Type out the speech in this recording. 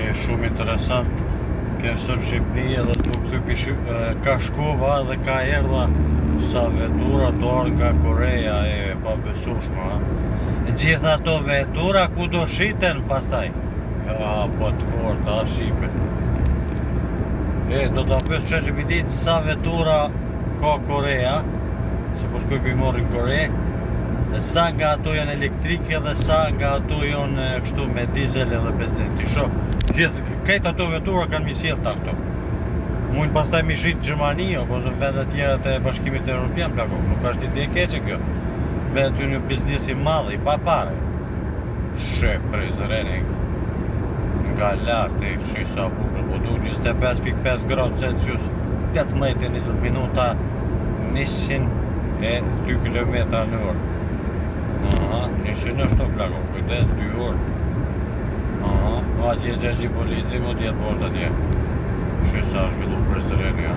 Një shumë interesant. Kërë sot Shqipni edhe të këthy ka shkova dhe ka erdha sa vetura dorë nga Koreja e pa besushma. Gjitha ato vetura ku do shiten pastaj? Ja, po të forta, Shqipe. Do të apës që vidit sa vetura ka Koreja, se po shkoj për i morin Kore, dhe sa nga ato janë elektrike dhe sa nga ato janë kështu me dizel edhe benzin. Ti shoh, gjithë, këtë ato vetura kanë misjell ta këto. Mujnë pastaj mi shrit Gjermani, apo në vendet tjera të Bashkimit Evropian, plako, nuk është ide e keqe kjo. Vetë ty një biznesi madhe, i pa pare. Shë, prezreni, nga lartë, shë sa bukur, po du 25.5 gradë Celsius, 18-20 minuta, 102 km në orë. Aha, 100 është të plako, kujdes, 2 orë. Aha, atje gjegji polici, më djetë bështë atje. Shë sa zhvillu prezreni, ha.